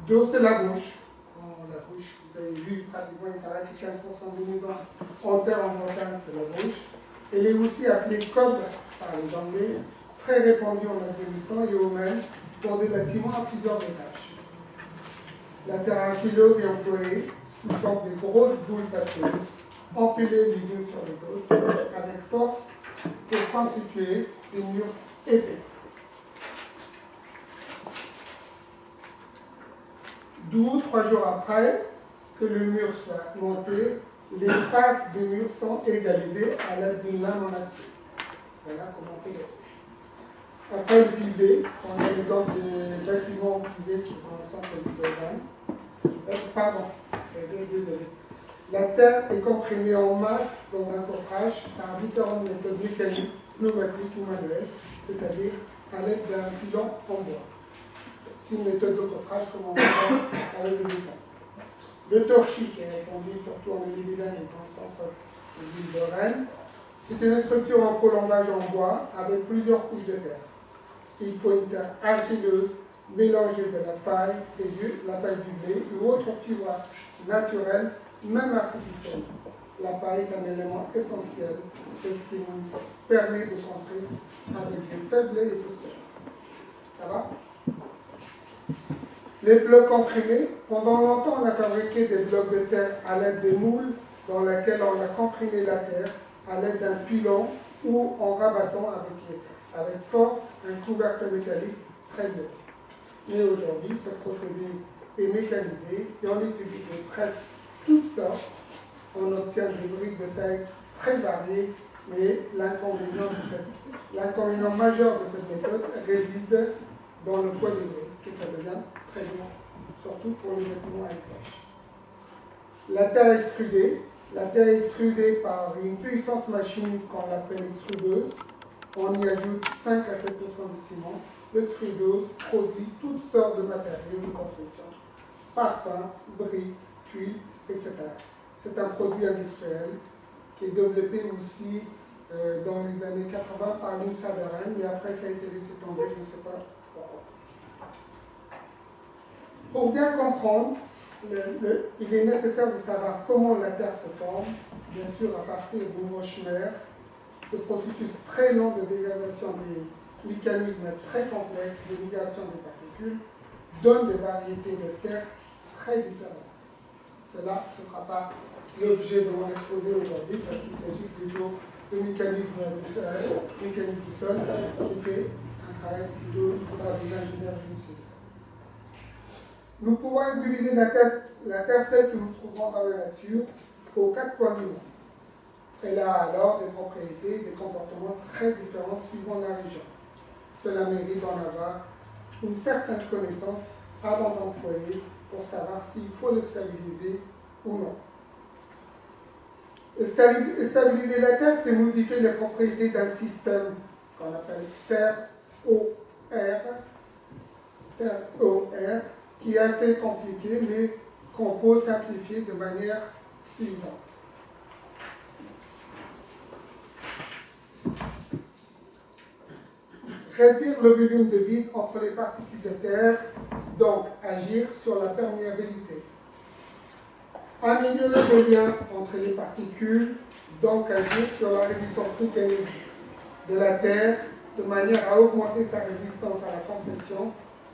Dos, c'est la bouche. La bouche, vous avez vu, pratiquement, il paraît que 15% des maisons en terre en Bretagne, c'est la bouche. Elle est aussi appelée cob par les Anglais, très répandue en Afghanistan et au Mali pour des bâtiments à plusieurs étages. La terre argileuse est employée sous forme de grosses boules pâteuses, empilées les unes sur les autres, avec force pour constituer des murs épais. D'où, 3 jours après que le mur soit monté, les faces du mur sont égalisées à l'aide d'une lame en acier. Voilà comment on fait les roches. Après le pilier, on a l'exemple des bâtiments pisés qui sont au centre du Bretagne. Désolé. La terre est comprimée en masse dans un coffrage par différentes méthodes mécaniques, pneumatiques ou manuelles, c'est-à-dire à l'aide d'un pilon en bois. C'est une méthode de coffrage comme on voit avec le béton. Le torchis, qui est répandu surtout en Ille-et-Vilaine et dans le centre de l'île de Rennes, c'est une structure en colombage en bois avec plusieurs couches de terre. Il faut une terre argileuse mélangée de la paille du blé ou autre fibre naturelle, même artificielle. La paille est un élément essentiel, c'est ce qui nous permet de construire avec du faible et des poussières. Ça va? Les blocs comprimés. Pendant longtemps, on a fabriqué des blocs de terre à l'aide des moules dans lesquels on a comprimé la terre à l'aide d'un pilon ou en rabattant avec force un couvercle métallique très dur. Mais aujourd'hui, ce procédé est mécanisé et on utilise des presses toutes sortes. On obtient des briques de taille très variées, mais l'inconvénient majeur de cette méthode réside dans le poids des briques, que ça devient très lourd, surtout pour les bâtiments à étage. La terre extrudée. La terre est extrudée par une puissante machine qu'on appelle extrudeuse. On y ajoute 5 à 7% de ciment. L'extrudeuse produit toutes sortes de matériaux de construction, parpaings, briques, tuiles, etc. C'est un produit industriel qui est développé aussi dans les années 80 par l'INSA de Rennes, mais après ça a été laissé tomber, je ne sais pas pourquoi. Pour bien comprendre, il est nécessaire de savoir comment la Terre se forme, bien sûr à partir d'une roche mère, ce processus très long de dégradation des mécanismes très complexes de migration des particules donne des variétés de terre très différentes. Cela ne sera pas l'objet de mon exposé aujourd'hui parce qu'il s'agit plutôt de mécanisme du sol qui fait un travail plutôt par des ingénieurs génie. Nous pouvons utiliser la terre telle que nous trouvons dans la nature aux 4 coins du monde. Elle a alors des propriétés, des comportements très différents suivant la région. Cela mérite d'en avoir une certaine connaissance avant d'employer pour savoir s'il faut le stabiliser ou non. Stabiliser la terre, c'est modifier les propriétés d'un système qu'on appelle terre-OR, qui est assez compliqué, mais qu'on peut simplifier de manière suivante. Réduire le volume de vide entre les particules de terre, donc agir sur la perméabilité. Améliorer le lien entre les particules, donc agir sur la résistance mécanique de la terre, de manière à augmenter sa résistance à la compression,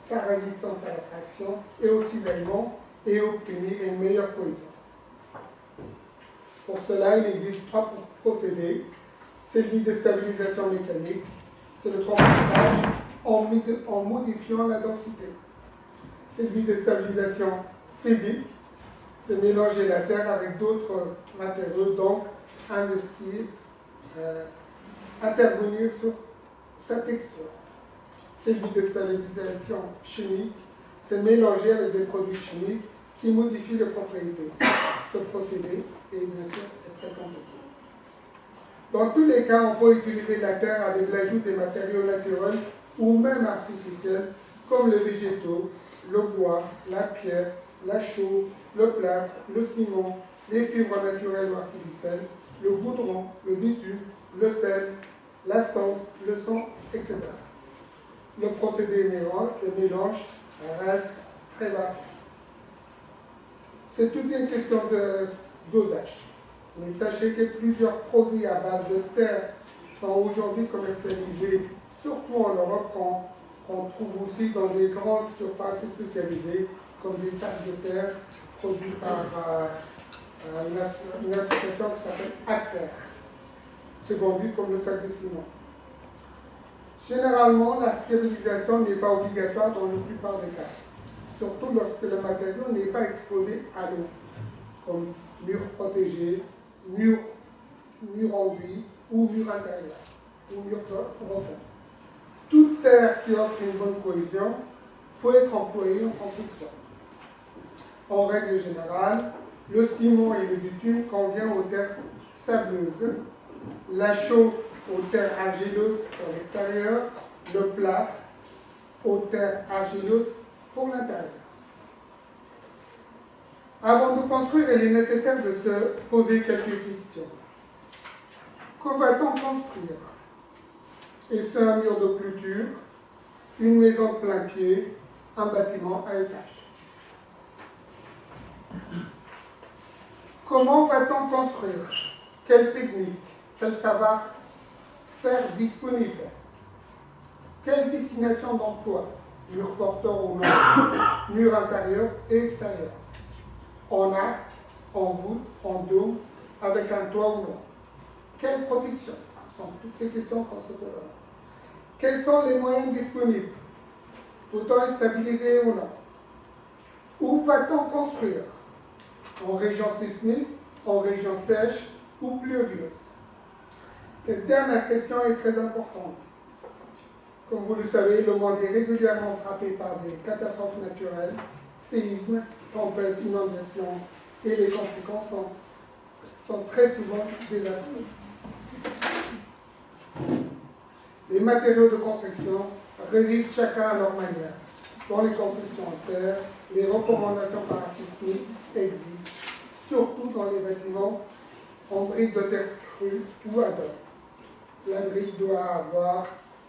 sa résistance à la traction et au cisaillement, et obtenir une meilleure cohésion. Pour cela, il existe 3 procédés. Celui de stabilisation mécanique, c'est le compostage en modifiant la densité. Celui de stabilisation physique, c'est mélanger la terre avec d'autres matériaux, donc intervenir sur sa texture. Celui de stabilisation chimique, c'est mélanger avec des produits chimiques qui modifient les propriétés. Ce procédé est bien sûr très compliqué. Dans tous les cas, on peut utiliser la terre avec l'ajout des matériaux naturels ou même artificiels, comme les végétaux, le bois, la pierre, la chaux, le plâtre, le ciment, les fibres naturelles ou artificielles, le goudron, le bitume, le sel, la cendre, le sang, etc. Le procédé de mélange reste très varié. C'est toute une question de dosage. Mais sachez que plusieurs produits à base de terre sont aujourd'hui commercialisés, surtout en Europe, qu'on trouve aussi dans des grandes surfaces spécialisées, comme des sacs de terre produits par une association qui s'appelle ACTER. C'est vendu comme le sac de ciment. Généralement, la stérilisation n'est pas obligatoire dans la plupart des cas, surtout lorsque le matériau n'est pas exposé à l'eau, comme mur protégé, mur enduit ou mur intérieur, ou mur profond. Toute terre qui offre une bonne cohésion peut être employée en construction. En règle générale, le ciment et le bitume conviennent aux terres sableuses, la chaux aux terres argileuses pour l'extérieur, le plâtre aux terres argileuses pour l'intérieur. Avant de construire, il est nécessaire de se poser quelques questions. Que va-t-on construire? Est-ce un mur de clôture, une maison de plein pied, un bâtiment à étage? Comment va-t-on construire? Quelle technique? Quel savoir-faire disponible? Quelle destination d'emploi? Mur porteur ou non? Mur intérieur et extérieur? En arc, en voûte, en dôme, avec un toit ou non? Quelle protection? Ce sont toutes ces questions qu'on se pose. Quels sont les moyens disponibles? Peut-on stabiliser ou non? Où va-t-on construire? En région sismique, en région sèche ou pluvieuse? Cette dernière question est très importante. Comme vous le savez, le monde est régulièrement frappé par des catastrophes naturelles, séismes, tempêtes, inondations, et les conséquences sont très souvent désastreuses. Les matériaux de construction résistent chacun à leur manière. Dans les constructions en terre, les recommandations parasismiques existent, surtout dans les bâtiments en briques de terre crue ou à dôme. La brique doit avoir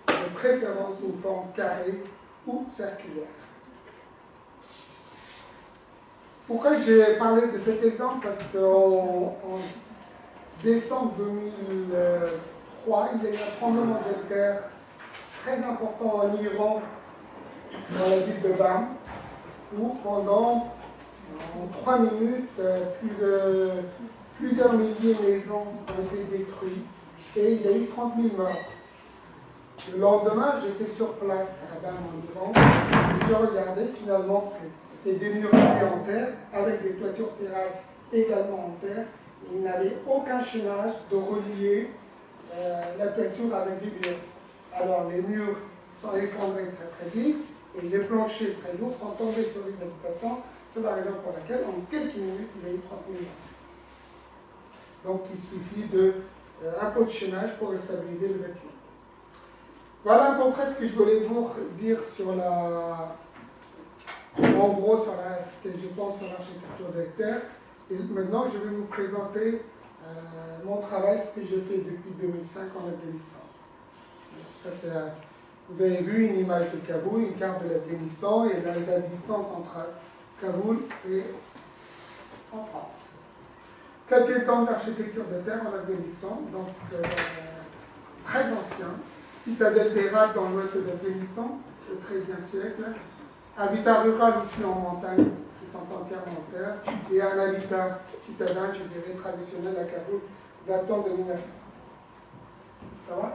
de préférence une forme carrée ou circulaire. Pourquoi j'ai parlé de cet exemple? Parce qu'en décembre 2003, il y a eu un tremblement de terre très important en Iran, dans la ville de Bam, où pendant 3 minutes, plusieurs milliers de maisons ont été détruites et il y a eu 30 000 morts. Le lendemain, j'étais sur place à Bam en Iran et je regardais finalement que c'était des murs en terre avec des toitures terrasses également en terre. Il n'avait aucun chaînage de relier la toiture avec des murs. Alors les murs sont effondrés très très vite et les planchers très lourds sont tombés sur les habitations. C'est la raison pour laquelle en quelques minutes il y a eu 30 000 morts. Donc il suffit d'un peu de chaînage pour stabiliser le bâtiment. Voilà à peu près ce que je voulais vous dire sur en gros sur ce que je pense sur l'architecture des terres. Et maintenant je vais vous présenter mon travail, ce que j'ai fait depuis 2005 en Afghanistan. Ça, vous avez vu une image de Kaboul, une carte de l'Afghanistan et la distance entre Kaboul et en France. Quelques temps d'architecture de terre en Afghanistan, donc très ancien. Citadelle d'Hérat dans l'ouest de l'Afghanistan, au XIIIe siècle. Habitat rural aussi en montagne, qui sont entièrement en terre. Et un habitat citadin, je dirais, traditionnel à Kaboul, datant de 1900. Ça va?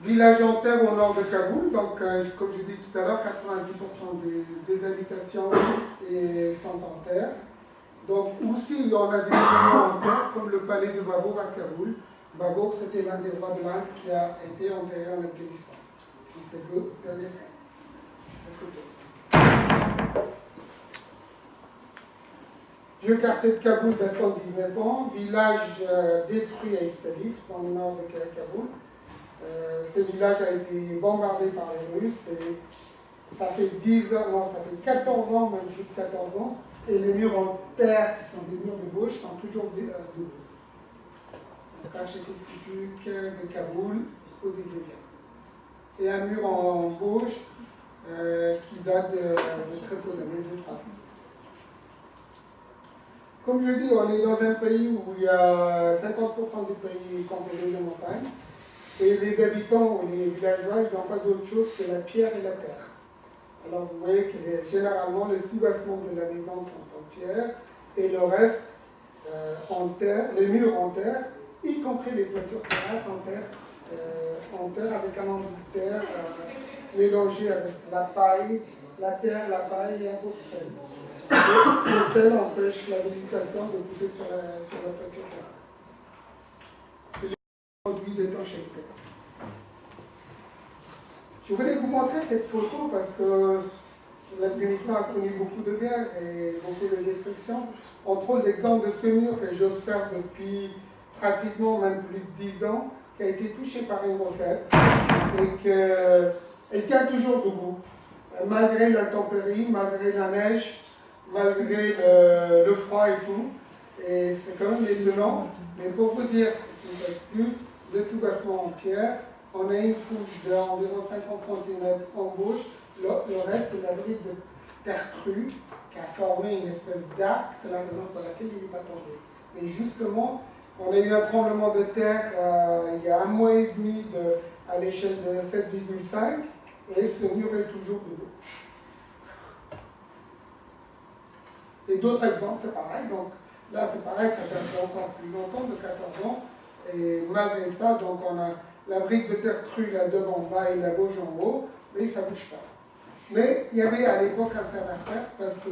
Village en terre au nord de Kaboul, donc comme je dis tout à l'heure, 90% des habitations sont en terre. Donc aussi, on a des monuments en terre, comme le palais de Babur à Kaboul. Babur, c'était l'un des rois de l'Inde qui a été enterré en Afghanistan. Vieux quartier de Kaboul datant de 19 ans, village détruit à Istalif, dans le nord de Kaboul. Ce village a été bombardé par les Russes et ça fait 10 ans, non, ça fait 14 ans, même plus de 14 ans, et les murs en terre, qui sont des murs de bauge, sont toujours debout. Donc architecture typique de Kaboul au 19e. Et un mur en bauge qui date de très peu d'années, 2-3 ans. Comme je dis, on est dans un pays où il y a 50% du pays composé de montagnes, et les habitants ou les villageois, ils n'ont pas d'autre chose que la pierre et la terre. Alors vous voyez que généralement les soubassements de la maison sont en pierre, et le reste en terre, les murs en terre, y compris les toitures terrasses en terre avec un enduit de terre mélangé avec la paille, la terre, la paille et un peu de sel. Le sel empêche la végétation de pousser sur la toiture terrasse. C'est le produit d'étanchéité. Je voulais vous montrer cette photo parce que l'Afghanistan a connu beaucoup de guerres et beaucoup de destructions. Entre autres, l'exemple de ce mur que j'observe depuis pratiquement même plus de 10 ans, qui a été touché par une roquette et qu'elle tient toujours debout, malgré l'intempérie, malgré la neige, malgré le froid et tout. Et c'est quand même étonnant, mais pour vous dire plus, le soubassement en pierre, on a une couche d'environ 50 cm en gauche, le reste c'est la brique de terre crue qui a formé une espèce d'arc, c'est la raison pour laquelle il n'est pas tombé. Mais justement, on a eu un tremblement de terre il y a 1 mois et demi à l'échelle de 7,5 et ce mur est toujours debout. Et d'autres exemples, c'est pareil. Donc là, c'est pareil, ça date encore plus longtemps, de 14 ans. Et malgré ça, donc on a la brique de terre crue là devant en bas et la gauche en haut, mais ça ne bouge pas. Mais il y avait à l'époque un savoir-faire parce que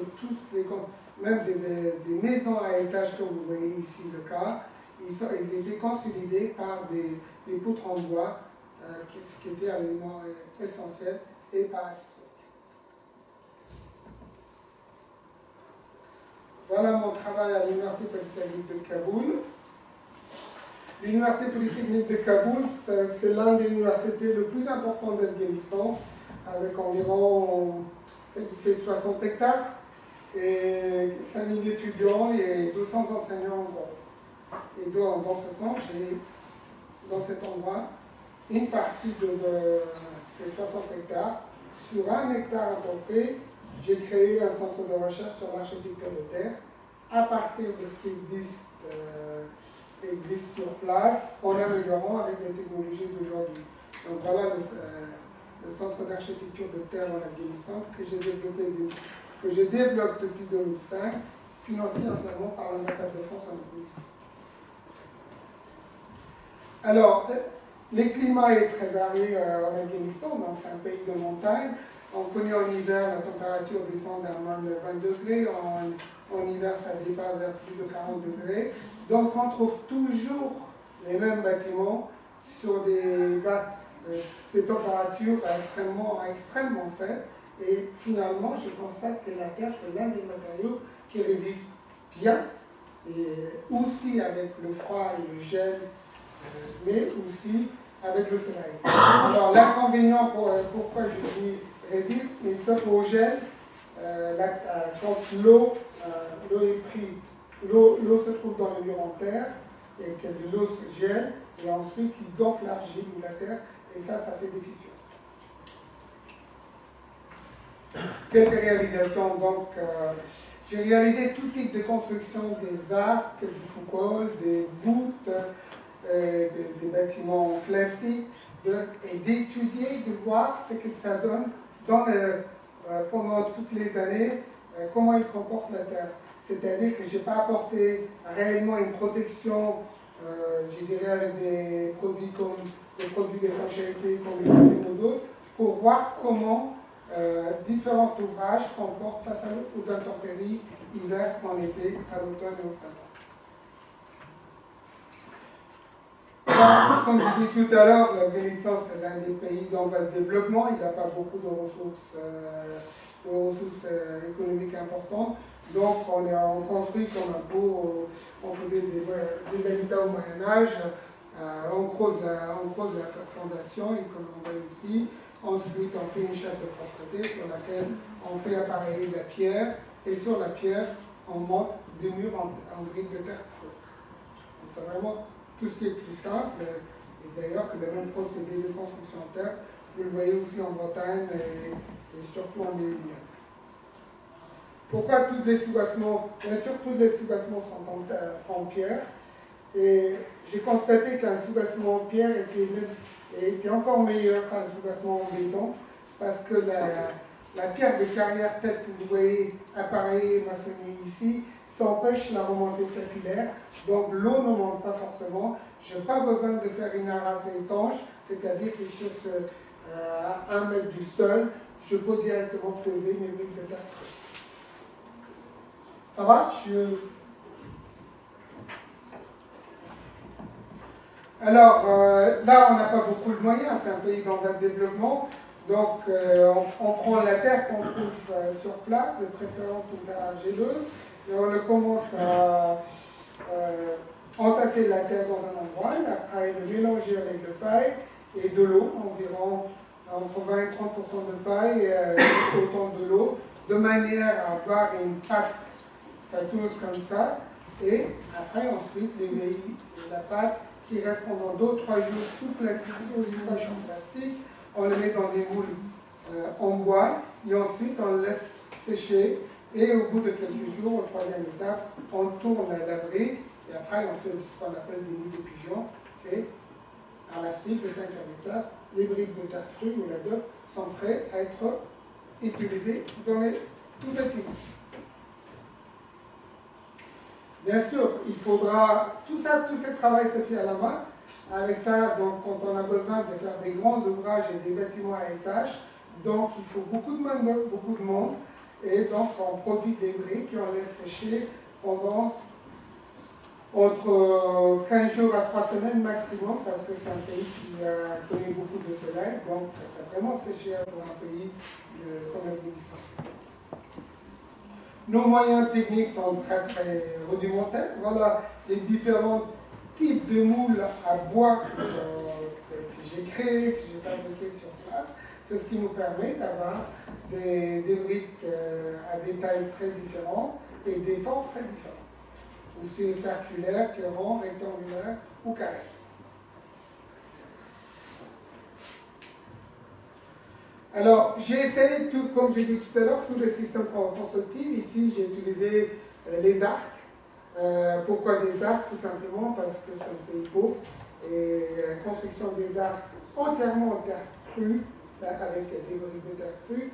même des maisons à étage, comme vous voyez ici le cas, ils étaient consolidés par des poutres en bois, ce qui était un élément essentiel, et par assistance. Voilà mon travail à l'Université polytechnique de Kaboul. L'Université polytechnique de Kaboul, c'est l'un des universités les plus importantes d'Afghanistan, avec environ, il fait 60 hectares, et 5000 étudiants et 200 enseignants en gros. Et dans ce sens, j'ai, dans cet endroit, une partie de ces 60 hectares. Sur 1 hectare à peu près, j'ai créé un centre de recherche sur l'architecture de terre à partir de ce qui existe sur place, en améliorant avec les technologies d'aujourd'hui. Donc voilà le centre d'architecture de terre en Afghanistan que je développe depuis 2005, financé entièrement par l'ambassade de France en Afghanistan. Alors, les climats est très varié en Afghanistan, donc c'est un pays de montagne. On connaît en hiver, la température descend à moins de 20 degrés, en hiver ça dépasse vers plus de 40 degrés. Donc on trouve toujours les mêmes bâtiments sur des températures extrêmement faibles. Et finalement, je constate que la terre, c'est l'un des matériaux qui résiste bien, et aussi avec le froid et le gel, mais aussi avec le soleil. Alors l'inconvénient, pourquoi je dis résiste, mais sauf au gel, quand l'eau se trouve dans le mur en terre, et que l'eau se gèle, et ensuite il gonfle l'argile ou la terre, et ça fait des fissures. Quelques réalisations, donc, j'ai réalisé tout type de construction, des arcs, du coupole, des voûtes, des bâtiments classiques, et d'étudier, de voir ce que ça donne pendant toutes les années, comment il comporte la terre. C'est-à-dire que je n'ai pas apporté réellement une protection, je dirais, avec des produits comme les produits d'étanchéité, comme les produits modaux, pour voir comment différents ouvrages comportent face aux intempéries, hiver, en été, à l'automne et au printemps. Comme je dis tout à l'heure, l'Afghanistan c'est l'un des pays en voie de développement, il n'a pas beaucoup de ressources économiques importantes. Donc on construit comme un pot, on faisait des habitats au Moyen-Âge, on creuse la fondation, et comme on voit ici, ensuite on fait une chape de propreté sur laquelle on fait appareiller de la pierre, et sur la pierre on monte des murs en briques de terre creux. C'est vraiment tout ce qui est plus simple, et d'ailleurs que le même procédé de construction en terre, vous le voyez aussi en Bretagne et soubassement des liens. Pourquoi tous les soubassements? Bien sûr, tous les soubassements sont en pierre. Et j'ai constaté qu'un soubassement en pierre était encore meilleur qu'un soubassement en béton, parce que la pierre de carrière telle que vous voyez appareillée et maçonnée ici s'empêche la remontée capillaire, donc l'eau ne monte pas forcément. Je n'ai pas besoin de faire une arase étanche, c'est-à-dire que sur 1 mètre du sol, je peux directement poser mes briques de terre. Ça va? Alors, là, on n'a pas beaucoup de moyens, c'est un pays dans un développement, donc on prend la terre qu'on trouve sur place, de préférence une terre argileuse, et on commence à entasser la terre dans un endroit, et après le mélanger avec le paille et de l'eau, environ entre 20 et 30% de paille et autant de l'eau, de manière à avoir une pâte pâteuse comme ça, et après ensuite la pâte qui reste pendant 2 ou 3 jours sous plastique, sous une poche en plastique, on le met dans des moules en bois, et ensuite on le laisse sécher, et au bout de quelques jours, au 3e étape, on tourne la brique, et après on fait ce qu'on appelle des moules de pigeons, et à la suite, le 5e étape, les briques de terre crue ou la dope sont prêtes à être utilisées dans les tout bâtiments. Bien sûr, il faudra, tout ce travail se fait à la main. Avec ça, donc, quand on a besoin de faire des grands ouvrages et des bâtiments à étages, donc il faut beaucoup de main-d'œuvre, beaucoup de monde, et donc on produit des briques et on laisse sécher pendant entre 15 jours à 3 semaines maximum, parce que c'est un pays qui a connu beaucoup de soleil, donc ça a vraiment séché pour un pays comme l'Afghanistan. Nos moyens techniques sont très très rudimentaires. Voilà les différents types de moules à bois que j'ai créés, que j'ai fabriqués sur place. C'est ce qui nous permet d'avoir des briques à des tailles très différentes et des formes très différentes. Aussi circulaires, que ronds, rectangulaires ou carrés. Alors, j'ai essayé, comme j'ai dit tout à l'heure, tous les systèmes constructifs. Ici, j'ai utilisé les arcs. Pourquoi des arcs? Tout simplement parce que c'est un pays pauvre. Et la construction des arcs entièrement en terre crue, avec des briques de terre crue,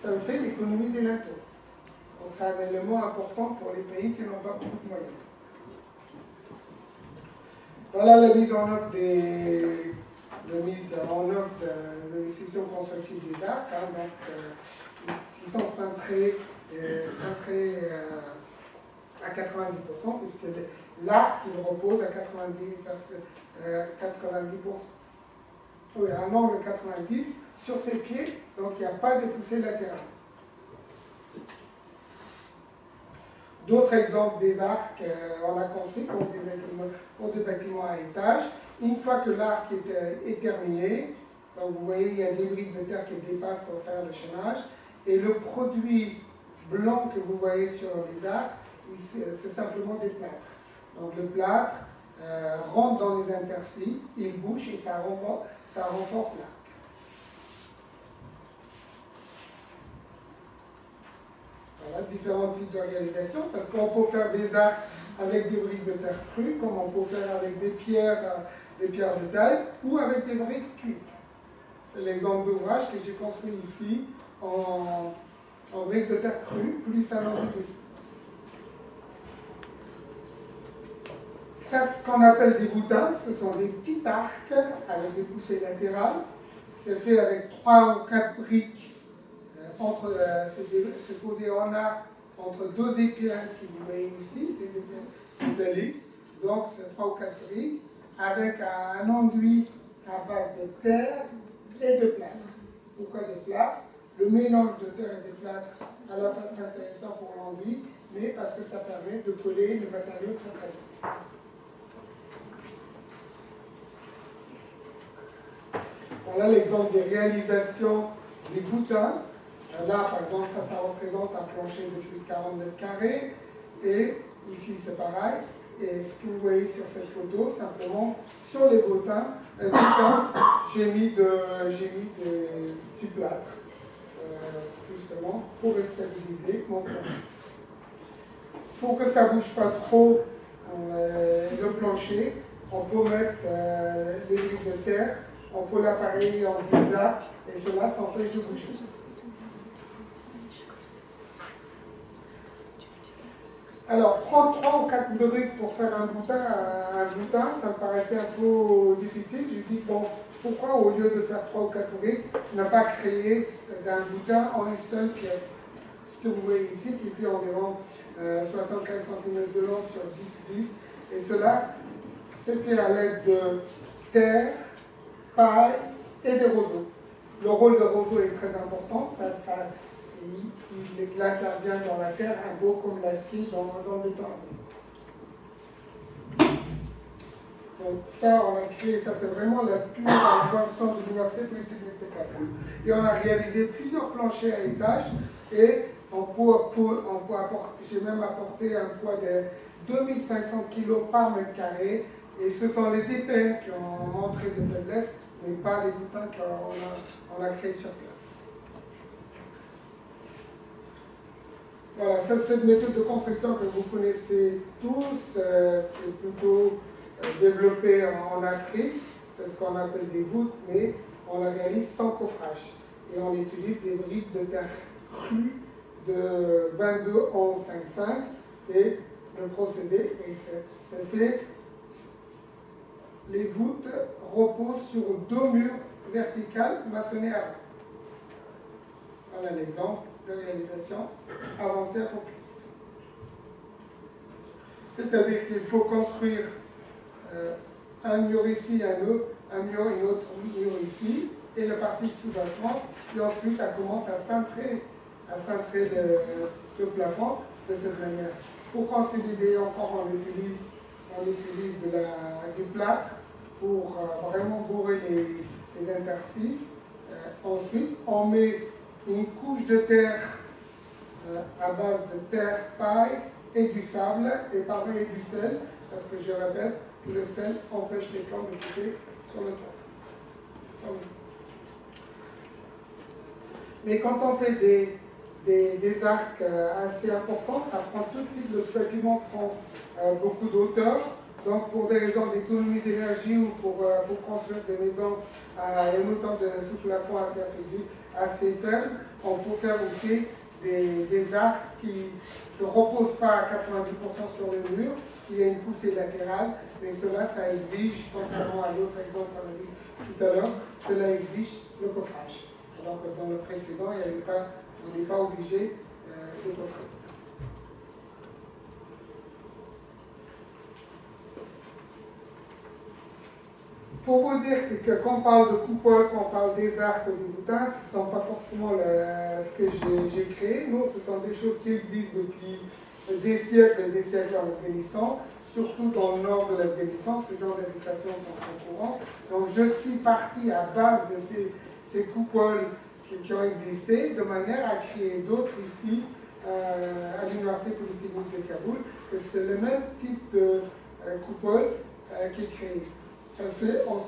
ça me fait l'économie des linteaux. Donc, c'est un élément important pour les pays qui n'ont pas beaucoup de moyens. Voilà la mise en œuvre des systèmes constructifs des arcs. Donc, ils sont centrés à 90%, puisque l'arc il repose à 90%, un angle 90 sur ses pieds, donc il n'y a pas de poussée latérale. D'autres exemples des arcs, on a construit pour des bâtiments à étages. Une fois que l'arc est terminé, donc vous voyez, il y a des briques de terre qui dépassent pour faire le chaînage. Et le produit blanc que vous voyez sur les arcs, c'est simplement des plâtres. Donc le plâtre rentre dans les interstices, il bouge et ça renforce l'arc. Voilà, différents types de réalisation, parce qu'on peut faire des arcs avec des briques de terre crue, comme on peut faire avec des pierres de taille, ou avec des briques cuites. C'est l'exemple d'ouvrage que j'ai construit ici en briques de terre crue, plus un enduit dessus. Ça, ce qu'on appelle des boutins, ce sont des petits arcs avec des poussées latérales. C'est fait avec 3 ou 4 briques. C'est posé en arc entre 2 épines que vous voyez ici, des épines métalliques. Donc, c'est 3 ou 4 briques avec un enduit à base de terre et de plâtre. Pourquoi de plâtre? Le mélange de terre et de plâtre à la fois c'est intéressant pour l'enduit, mais parce que ça permet de coller le matériau très très bien. Voilà l'exemple des réalisations des boutins. Là, par exemple, ça représente un plancher de plus de 40 mètres carrés. Et ici, c'est pareil. Et ce que vous voyez sur cette photo, simplement, sur les boutins, j'ai mis du plâtre. Plus simplement pour stabiliser mon plancher. Pour que ça ne bouge pas trop le plancher, on peut mettre les briques de terre, on peut l'appareiller en zigzag et cela s'empêche de bouger. Alors, prendre 3 ou 4 briques pour faire un boutin, ça me paraissait un peu difficile. J'ai dit, bon, pourquoi au lieu de faire 3 ou 4 briques, ne pas créer d'un boutin en une seule pièce? Ce que vous voyez ici, qui fait environ 75 cm de long sur 10-10, et cela c'est fait à l'aide de terre, paille et des roseaux. Le rôle de roseau est très important, il intervient dans la terre un peu comme l'acier dans le béton. Donc ça, on a créé, ça c'est vraiment la plus invention de l'Université Polytechnique de Kaboul. Et on a réalisé plusieurs planchers à étages et j'ai même apporté un poids de 2500 kg par mètre carré. Et ce sont les épais qui ont montré de faiblesse, mais pas les boutins qu'on a créés sur place. Voilà, ça c'est une méthode de construction que vous connaissez tous, qui est plutôt développée en Afrique. C'est ce qu'on appelle des voûtes, mais on la réalise sans coffrage. Et on utilise des briques de terre crue de 22 11 5 5 et le procédé c'est fait. Les voûtes reposent sur 2 murs verticales maçonnés avant. Voilà l'exemple de réalisation avancée un peu plus. C'est-à-dire qu'il faut construire un mur ici, un mur et un autre mur ici, et la partie de sous-bâtiment, et ensuite ça commence à cintrer le plafond de cette manière. Pour consolider encore, on utilise du plâtre pour vraiment bourrer les interstices. Ensuite, on met une couche de terre à base de terre, paille et du sable, et pareil du sel, parce que je répète que le sel empêche les plantes de pousser sur le toit. Mais quand on fait des arcs assez importants, ça prend tout de suite, le bâtiment prend beaucoup d'hauteur. Donc pour des raisons d'économie d'énergie ou pour construire des maisons à une hauteur de sous-plafond assez faible, on peut faire aussi des arcs qui ne reposent pas à 90% sur le mur, il y a une poussée latérale, mais cela, ça exige, contrairement à l'autre exemple qu'on a dit tout à l'heure, cela exige le coffrage. Alors que dans le précédent, on n'est pas obligé de coffrer. Pour vous dire que quand on parle de coupole, quand on parle des arcs ou du boutin, ce ne sont pas forcément ce que j'ai créé. Non, ce sont des choses qui existent depuis des siècles et des siècles en Afghanistan, surtout dans le nord de l'Afghanistan. Ce genre d'habitations sont courants. Donc je suis parti à base de ces coupoles qui ont existé, de manière à créer d'autres ici à l'Université Polytechnique de Kaboul, que c'est le même type de coupole qui est créé.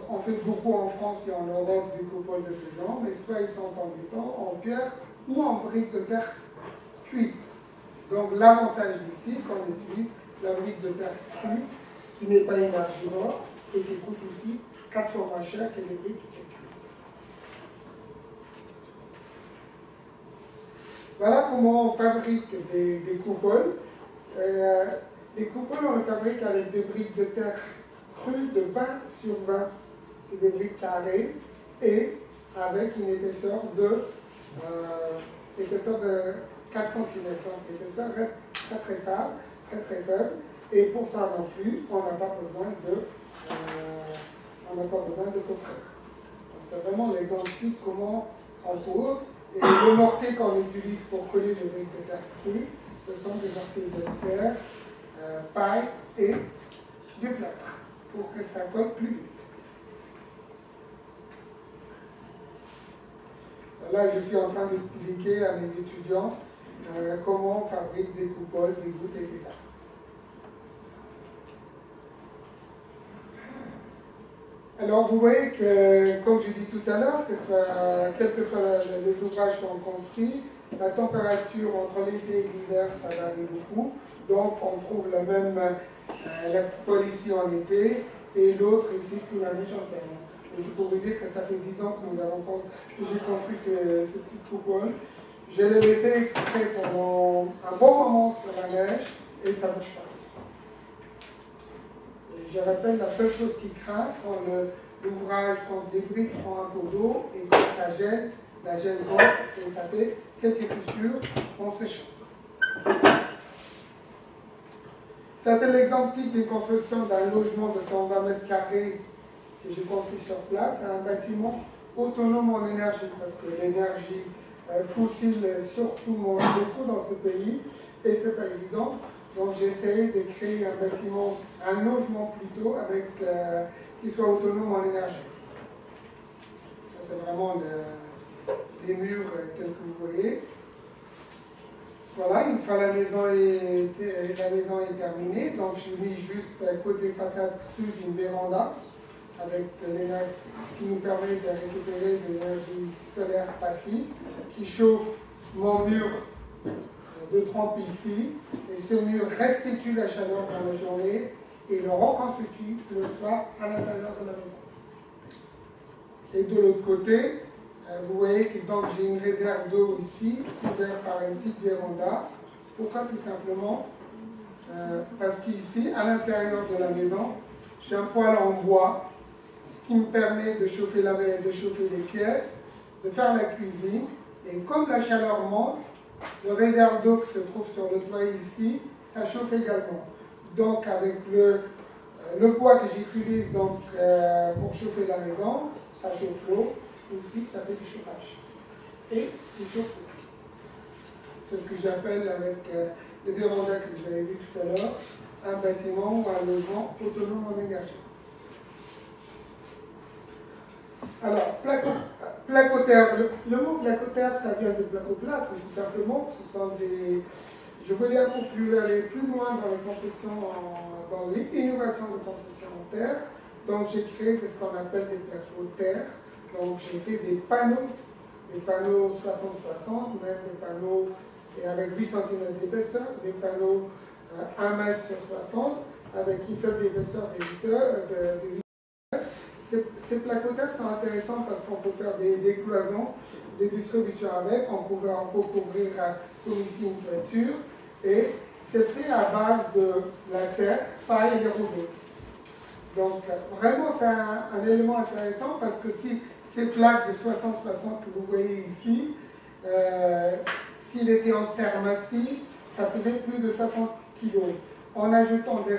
On fait beaucoup en France et en Europe des coupoles de ce genre, mais soit ils sont en béton, en pierre ou en briques de terre cuite. Donc l'avantage d'ici, qu'on utilise la brique de terre crue, qui n'est pas énergivore et qui coûte aussi 4 fois moins cher que les briques cuites. Voilà comment on fabrique des coupoles. Les coupoles, on les fabrique avec des briques de terre crue de 20 sur 20. C'est des briques carrées et avec une épaisseur de 4 cm. Donc l'épaisseur reste très stable, très faible. Et pour ça non plus, on n'a pas besoin de coffret. C'est vraiment l'exemple type comment on pose. Et le mortier qu'on utilise pour coller les briques de terre crues, ce sont des mortiers de terre, paille et du plâtre, pour que ça colle plus vite. Là, je suis en train d'expliquer à mes étudiants comment on fabrique des coupoles, des voûtes et des arcs. Alors, vous voyez que, comme j'ai dit tout à l'heure, quels que soient les ouvrages qu'on construit, la température entre l'été et l'hiver, ça varie beaucoup. Donc on trouve la même la coupole ici en été et l'autre ici sous la neige entièrement. Et je peux vous dire que ça fait 10 ans que j'ai construit ce petit coupole. Je l'ai laissé exprès pendant un bon moment sur la neige et ça ne bouge pas. Et je rappelle, la seule chose qui craint quand l'ouvrage, quand les briques prend un peu d'eau et quand ça gèle, la gèle gonfle et ça fait quelques fissures en séchant. Ça, c'est l'exemple type d'une construction d'un logement de 120 mètres carrés que j'ai construit sur place, un bâtiment autonome en énergie, parce que l'énergie fossile surtout mange beaucoup dans ce pays, et c'est pas évident. Donc j'ai essayé de créer un bâtiment, un logement plutôt, avec qui soit autonome en énergie. Ça, c'est vraiment les murs tels que vous voyez. Voilà, une fois la maison est terminée, donc j'ai mis juste côté façade sud une véranda avec ce qui nous permet de récupérer de l'énergie solaire passive qui chauffe mon mur de trempe ici, et ce mur restitue la chaleur dans la journée et le reconstitue le soir à l'intérieur de la maison. Et de l'autre côté, vous voyez que donc j'ai une réserve d'eau ici, couverte par une petite véranda. Pourquoi? Tout simplement parce qu'ici, à l'intérieur de la maison, j'ai un poêle en bois, ce qui me permet de chauffer de chauffer les pièces, de faire la cuisine. Et comme la chaleur monte, le réserve d'eau qui se trouve sur le toit ici, ça chauffe également. Donc avec le bois que j'utilise pour chauffer la maison, ça chauffe l'eau. Aussi, ça fait du chauffage. Et du chauffe. C'est ce que j'appelle avec le véranda que j'avais vu tout à l'heure, un bâtiment ou un logement autonome en énergie. Alors, placotaire. Le mot placotaire, ça vient de placoplâtre, tout simplement. Ce sont des. Je voulais aller plus loin dans les constructions, dans l'innovation de construction en terre. Donc, j'ai créé ce qu'on appelle des placotaires. Donc j'ai fait des panneaux 60-60, même des panneaux avec 8 cm d'épaisseur, des panneaux 1 mètre sur 60, avec une faible épaisseur de 8 heures. Ces placotaires sont intéressants parce qu'on peut faire des cloisons, des distributions avec, on peut couvrir comme ici une toiture, et c'est fait à base de la terre, paille et des roseaux. Donc vraiment c'est un élément intéressant parce que si ces plaques de 60-60 que vous voyez ici, s'il était en terre massive, ça pesait plus de 60 kg. En ajoutant des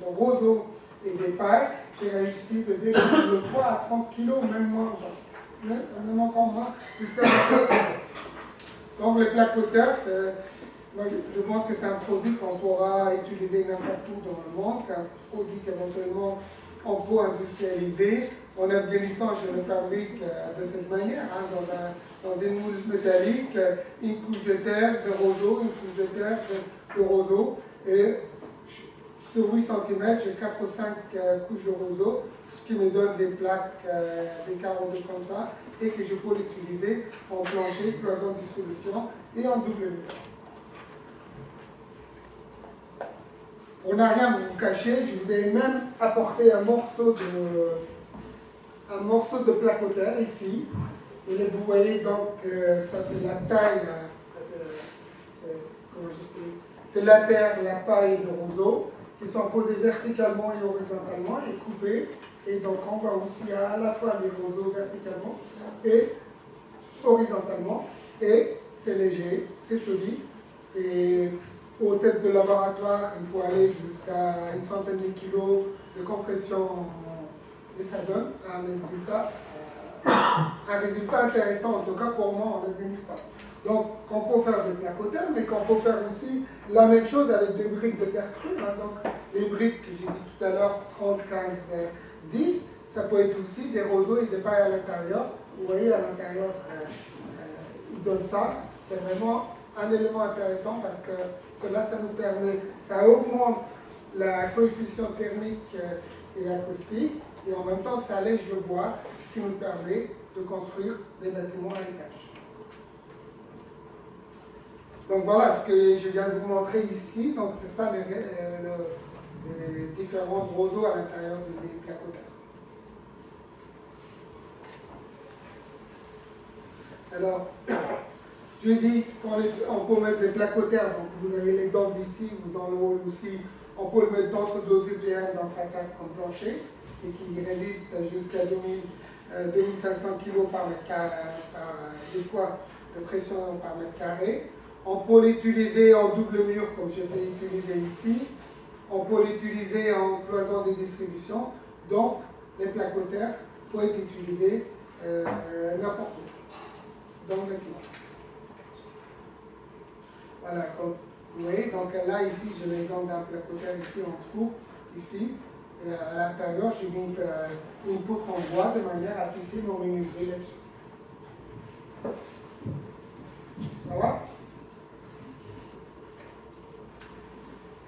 roseaux et des pailles, j'ai réussi de descendre le poids à 30 kg, même moins, même encore moins, jusqu'à 30 kg. Donc les placoteurs, moi, je pense que c'est un produit qu'on pourra utiliser n'importe où dans le monde, un produit qu'éventuellement on peut industrialiser. En Afghanistan, je le fabrique de cette manière, dans des moules métalliques, une couche de terre, de roseau, une couche de terre, de roseau, et sur 8 cm, j'ai 4 ou 5 couches de roseau, ce qui me donne des plaques, des carreaux comme ça, et que je peux l'utiliser en plancher, cloison de distribution et en double mur. Pour ne rien vous cacher, je vous ai même apporté un morceau de placotaire ici. Et là, vous voyez donc, ça c'est la taille, c'est la terre, la paille et le roseau, qui sont posés verticalement et horizontalement et coupés. Et donc on voit aussi à la fois les roseaux verticalement et horizontalement. Et c'est léger, c'est solide. Et au test de laboratoire, il faut aller jusqu'à une centaine de kilos de compression et ça donne un résultat intéressant, en tout cas pour moi en Afghanistan. Donc, on peut faire des placotaires, mais qu'on peut faire aussi la même chose avec des briques de terre crue. Donc, les briques que j'ai dit tout à l'heure, 30, 15, 10, ça peut être aussi des roseaux et des pailles à l'intérieur. Vous voyez, à l'intérieur, ils donnent ça. C'est vraiment un élément intéressant parce que cela, ça nous permet, ça augmente la coefficient thermique et acoustique, et en même temps, ça allège le bois, ce qui nous permet de construire des bâtiments à étage. Donc voilà ce que je viens de vous montrer ici. Donc c'est ça les différents roseaux à l'intérieur des placotères. Alors, je dis qu'on peut mettre les placotères, donc vous avez l'exemple ici ou dans le hall aussi, on peut le mettre d'entre-deux UPN dans sa salle comme plancher et qui résiste jusqu'à 2500 kg par mètre carré, de poids de pression par mètre carré. On peut l'utiliser en double mur comme je vais utiliser ici. On peut l'utiliser en cloison de distribution. Donc, les placotères peuvent être utilisés n'importe où dans le bâtiment. Voilà, comme vous voyez, donc là, ici, j'ai l'exemple d'un placotère ici en trou, ici. Et à l'intérieur, j'ai mis une poutre en bois de manière à fixer mon menuiserie là-dessus. Ça va?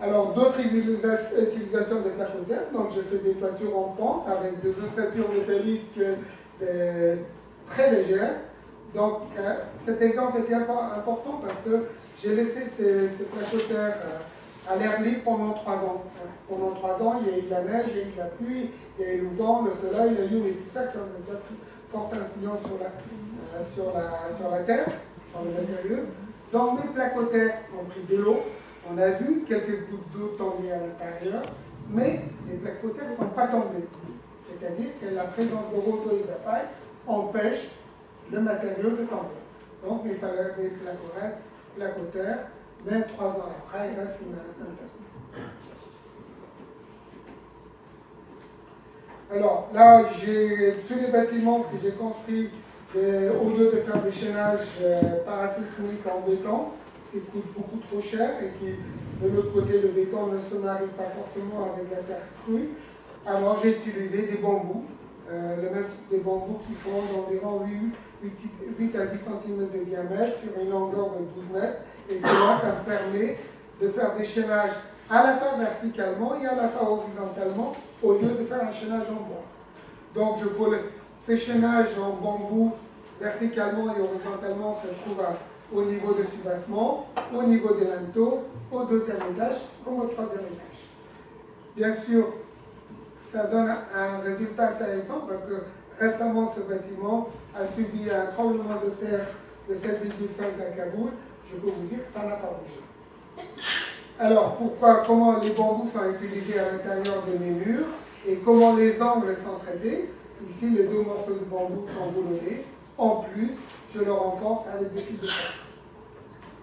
Alors, d'autres utilisations des placotères. Donc, je fais des toitures en pente avec des ossatures métalliques très légères. Donc, cet exemple était important parce que j'ai laissé ces placotères à l'air libre pendant 3 ans. Pendant 3 ans, il y a eu de la neige, il y a eu de la pluie, il y a eu le vent, le soleil, la lune et tout ça qui ont déjà forte influence sur la terre, sur le matériau. Donc, mes placotères ont pris de l'eau. On a vu quelques gouttes d'eau tombées à l'intérieur, mais les placotères ne sont pas tombés. C'est-à-dire que la présence de roseaux et de paille empêche le matériau de tomber. Donc mes placotères, même 3 ans après, ils restent intacts. Alors là, j'ai tous les bâtiments que j'ai construits, au lieu de faire des chaînages parasismiques en béton, ce qui coûte beaucoup trop cher et qui, de l'autre côté, le béton ne se marie pas forcément avec la terre crue. Alors j'ai utilisé des bambous, le même type de bambous qui font d'environ 8 à 10 cm de diamètre sur une longueur de 12 mètres. Et cela, ça me permet de faire des chaînages à la fois verticalement et à la fois horizontalement au lieu de faire un chaînage en bois. Donc ces chaînages en bambou verticalement et horizontalement se trouvent au niveau de soubassement, au niveau des linteaux, au 2e étage comme au 3e étage. Bien sûr, ça donne un résultat intéressant parce que récemment ce bâtiment a subi un tremblement de terre de 7,5 à Kaboul. Je peux vous dire que ça n'a pas bougé. Alors, comment les bambous sont utilisés à l'intérieur de mes murs et comment les angles sont traités. Ici, les 2 morceaux de bambou sont boulonnés. En plus, je le renforce avec des fils de fer.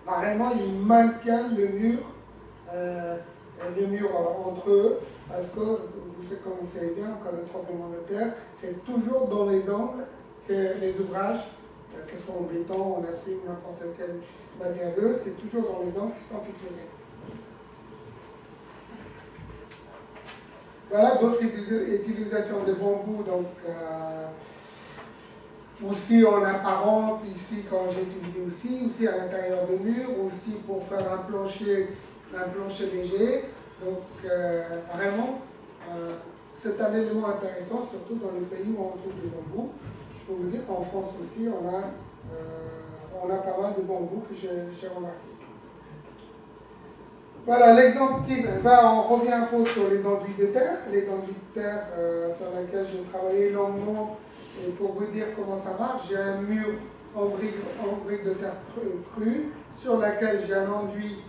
Vraiment, ils maintiennent le mur entre eux, parce que, comme vous savez bien, en cas de tremblement de terre, c'est toujours dans les angles que les ouvrages, que ce soit en béton, en acier, n'importe quel matériau, c'est toujours dans les angles qui sont fissurés. Voilà d'autres utilisations de bambou, donc aussi en apparente, ici quand j'ai utilisé aussi à l'intérieur de murs, aussi pour faire un plancher léger. Donc vraiment, c'est un élément intéressant, surtout dans les pays où on trouve du bambou. Je peux vous dire qu'en France aussi, on a pas mal de bambou que j'ai remarqué. Voilà, l'exemple type, on revient un peu sur les enduits de terre. Les enduits de terre sur lesquels j'ai travaillé longuement. Et pour vous dire comment ça marche, j'ai un mur en briques de terre crue sur laquelle j'ai un enduit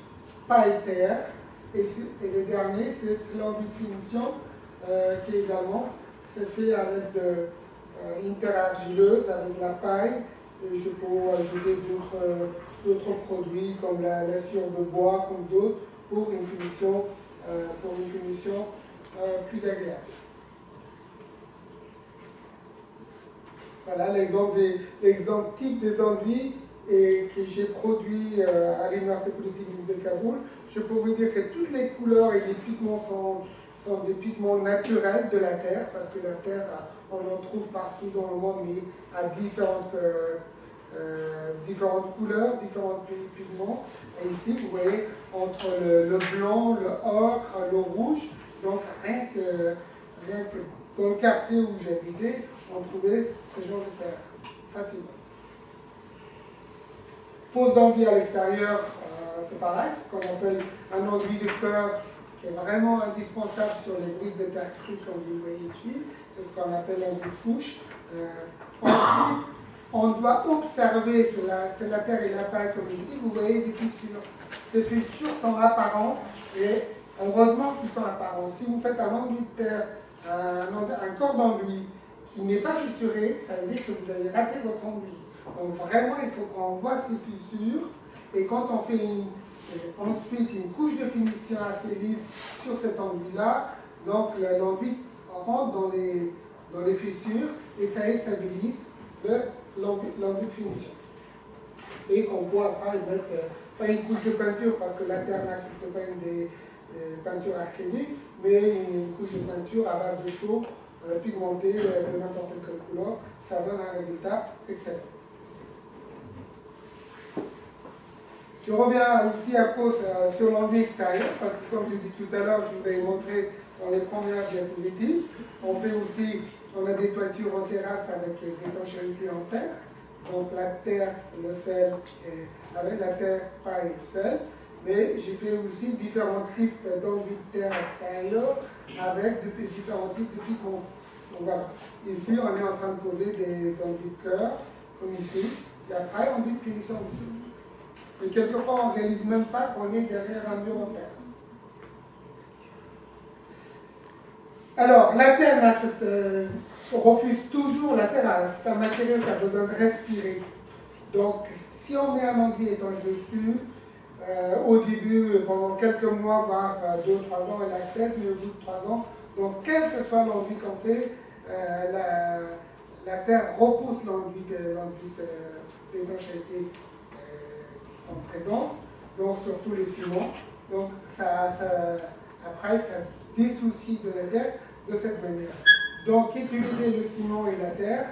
paille-terre. Et le dernier, c'est l'enduit de finition qui également c'est fait à l'aide d'une terre argileuse avec la paille. Et je peux ajouter d'autres produits comme la sciure de bois, comme d'autres, pour une finition plus agréable. Voilà l'exemple type des enduits que j'ai produit à l'Université polytechnique de Kaboul. Je peux vous dire que toutes les couleurs et les pigments sont des pigments naturels de la terre, parce que la terre, on en trouve partout dans le monde, mais à différentes couleurs, différents pigments. Et ici, vous voyez, entre le blanc, le ocre, le rouge, donc rien que dans le quartier où j'habitais, on trouvait ce genre de terre facilement. Pose d'enduit à l'extérieur, c'est pareil, c'est ce qu'on appelle un enduit de cœur qui est vraiment indispensable sur les briques de terre crue, comme vous le voyez ici. C'est ce qu'on appelle l'enduit de couche. Ensuite, on doit observer, c'est la terre et la paille comme ici, vous voyez des fissures. Ces fissures sont apparentes et heureusement qu'ils sont apparents. Si vous faites un enduit de terre, un corps d'enduit qui n'est pas fissuré, ça veut dire que vous avez raté votre enduit. Donc vraiment, il faut qu'on voit ces fissures et quand on fait ensuite une couche de finition assez lisse sur cet enduit-là, donc l'enduit rentre dans les fissures et ça stabilise l'enduit de finition. Et qu'on peut après mettre, pas une couche de peinture parce que la terre n'accepte pas des peintures acryliques, mais une couche de peinture à base de chaux pigmentée de n'importe quelle couleur, ça donne un résultat excellent. Je reviens aussi un peu sur l'enduit extérieur, parce que comme je dit tout à l'heure, je vous l'ai montré dans les premières diapositives, on a des toitures en terrasse avec des étanchéités en terre, donc la terre, le sel, avec la terre, paille et le sel, mais j'ai fait aussi différents types d'enduits de terre extérieur avec différents types de pigments. Donc voilà, ici on est en train de poser des enduits de cœur, comme ici, et après enduit de finition dessus. Et quelquefois, on ne réalise même pas qu'on est derrière un mur en terre. Alors, la terre refuse toujours, la terre, c'est un matériau qui a besoin de respirer. Donc, si on met un enduit étanche dessus, au début, pendant quelques mois, voire 2 ou 3 ans, elle accepte, mais au bout de 3 ans, donc quel que soit l'enduit qu'on fait, la terre repousse l'enduit d'étanchéité sont très denses, donc surtout les ciments. Donc après, ça dissoucie de la terre de cette manière. Donc utiliser le ciment et la terre,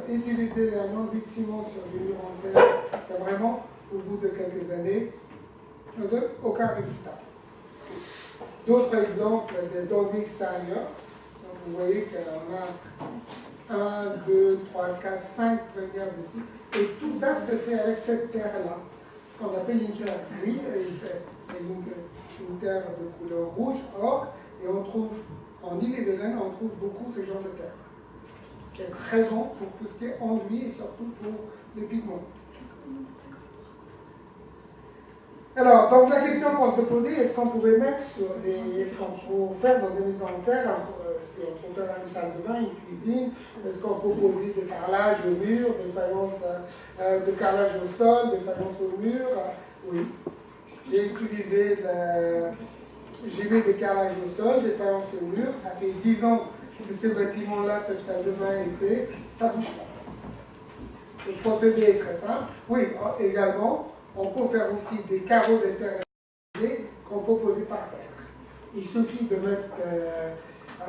utiliser un enduit de ciment sur des murs en terre, c'est vraiment, au bout de quelques années, aucun résultat. D'autres exemples d'enduits extérieurs. Donc vous voyez qu'on a 1, 2, 3, 4, 5 manières de type. Et tout ça se fait avec cette terre-là, ce qu'on appelle une terre grise, une terre de couleur rouge, or, et on trouve, en Ille-et-Vilaine, on trouve beaucoup ce genre de terre, qui est très bon pour tout ce qui est enduit et surtout pour les pigments. Alors, donc la question qu'on se posait, est-ce qu'on pouvait mettre est-ce qu'on peut faire dans des maisons en terre, est-ce qu'on peut faire une salle de bain, une cuisine, est-ce qu'on peut poser des carrelages au mur, des faïences de carrelage au sol, des faïences au mur? Oui. J'ai mis des carrelages au sol, des faïences au mur, ça fait 10 ans que ces bâtiments-là, cette salle de bain est faite, ça ne bouge pas. Le procédé est très simple. Oui, également, on peut faire aussi des carreaux de terre qu'on peut poser par terre. Il suffit de mettre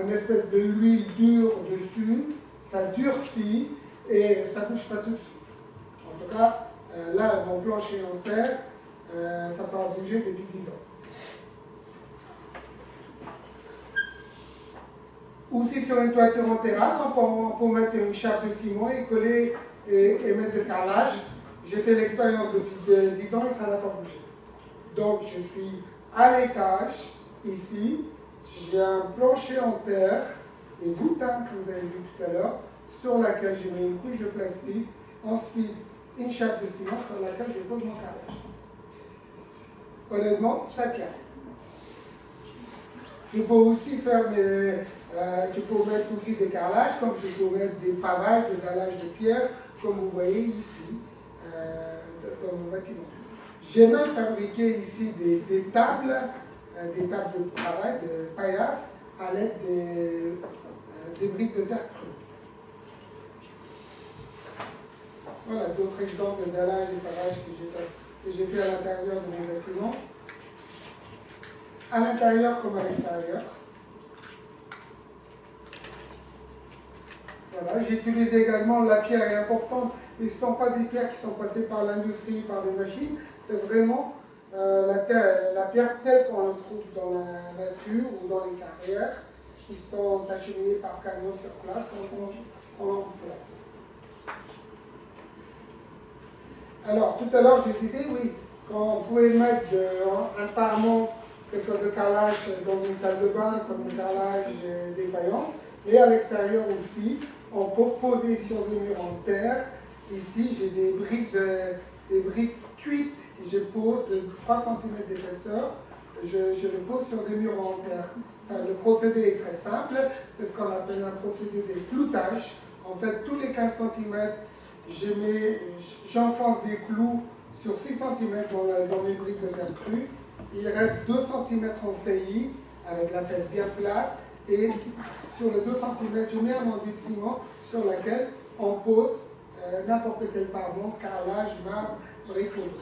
une espèce de l'huile dure dessus, ça durcit et ça ne bouge pas tout de suite. En tout cas, là, mon plancher en terre, ça peut bouger depuis 10 ans. Aussi sur une toiture en terrasse, on peut mettre une chape de ciment et coller et mettre de carrelage. J'ai fait l'expérience depuis 10 ans et ça n'a pas bougé. Donc je suis à l'étage, ici, j'ai un plancher en terre et voûtin que vous avez vu tout à l'heure, sur laquelle j'ai mis une couche de plastique, ensuite une chape de ciment sur laquelle je pose mon carrelage. Honnêtement, ça tient. Je peux aussi je peux mettre aussi des carrelages, comme je peux mettre des pavages, des dallages de pierre, comme vous voyez ici, dans mon bâtiment. J'ai même fabriqué ici des tables de travail, de paillasse, à l'aide des briques de terre crue. Voilà d'autres exemples de dallages et pavages que j'ai fait à l'intérieur de mon bâtiment. À l'intérieur comme à l'extérieur. Voilà, j'utilise également la pierre est importante, mais ce ne sont pas des pierres qui sont passées par l'industrie, par des machines, c'est vraiment la pierre telle qu'on la trouve dans la nature ou dans les carrières, qui sont acheminées par camion sur place qu'on emploie. Alors, tout à l'heure, j'ai dit, oui, quand on pouvait mettre un parement, que ce soit de carrelage dans une salle de bain, comme le carrelage des faïences, et à l'extérieur aussi, on peut poser sur des murs en terre. Ici, j'ai des briques cuites que je pose de 3 cm d'épaisseur. Je le pose sur des murs en terre. Le procédé est très simple, c'est ce qu'on appelle un procédé de cloutage. En fait, tous les 15 cm, j'enfonce des clous sur 6 cm dans mes briques de terre crue. Il reste 2 cm en saillie, avec la tête bien plate, et sur les 2 cm, je mets un enduit de ciment sur lequel on pose n'importe quel parement, carrelage, marbre, brique ou autre.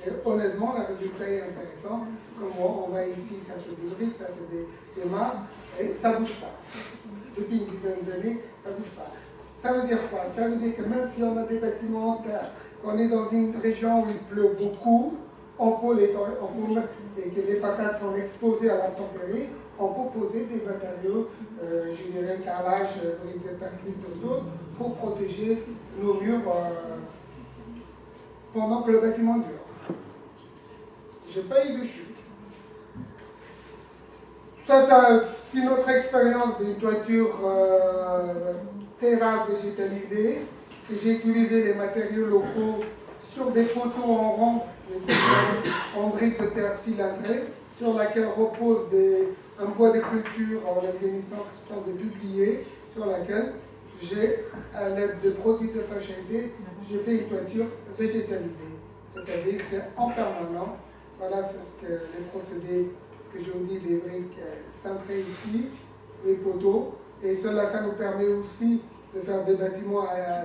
Et honnêtement, le résultat est intéressant. Comme on voit ici, ça fait des briques, ça fait des marbres, et ça ne bouge pas. Depuis une dizaine d'années, ça ne bouge pas. Ça veut dire quoi? Ça veut dire que même si on a des bâtiments en terre, qu'on est dans une région où il pleut beaucoup, et que les façades sont exposées à la température, on peut poser des matériaux, je dirais carrelage, briques de terre cuite ou d'autres, pour protéger nos murs pendant que le bâtiment dure. Je n'ai pas eu de chute. Ça c'est notre expérience d'une toiture terrasse végétalisée. J'ai utilisé les matériaux locaux sur des poteaux en rond, en briques de terre cylindrée, sur laquelle repose un bois de culture en organisant qui sont des peupliers, sur laquelle j'ai, à l'aide de produits de tacheté, j'ai fait une toiture végétalisée. C'est-à-dire qu'en permanence, voilà ce que les procédés, ce que je vous dis, les briques cintrées ici, les poteaux, et cela, ça nous permet aussi de faire des bâtiments à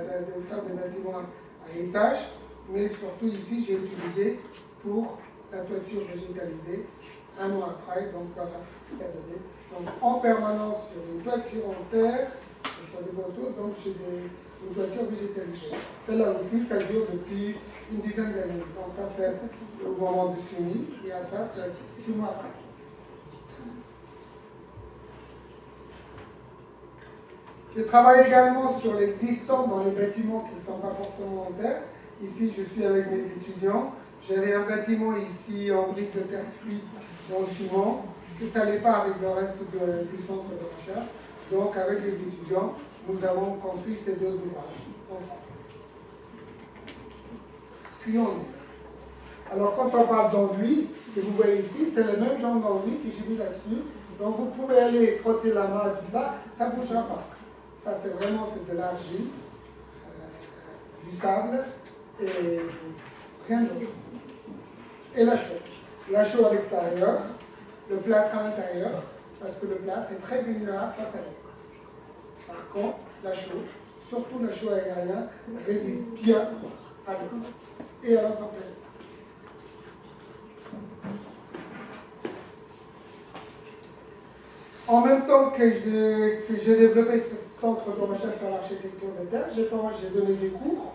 étage, mais surtout ici, j'ai utilisé pour la toiture végétalisée un an après, donc voilà ce que ça donnait. Donc en permanence sur une toiture en terre, et sur des poteaux, donc j'ai une toiture végétalisée. Celle-là aussi, ça dure depuis une dizaine d'années. Donc ça c'est au moment du semis, et à ça, c'est 6 mois après. Je travaille également sur l'existant dans les bâtiments qui ne sont pas forcément en terre. Ici, je suis avec mes étudiants. J'avais un bâtiment ici en briques de terre cuite dans le ciment, que ça n'allait pas avec le reste du centre de recherche. Donc, avec les étudiants, nous avons construit ces 2 ouvrages ensemble. Triangle. Alors, quand on parle d'enduit, que vous voyez ici, c'est le même genre d'enduit que j'ai mis là-dessus. Donc, vous pouvez aller frotter la main et tout ça, ça ne bougera pas. Ça, c'est vraiment de l'argile, du sable et rien d'autre. Et la chaux. La chaux à l'extérieur, le plâtre à l'intérieur, parce que le plâtre est très vulnérable face à l'eau. Par contre, la chaux, surtout la chaux aérienne, résiste bien à l'eau et à la température. En même temps que j'ai développé ce centre de recherche sur l'architecture de terre, j'ai donné des cours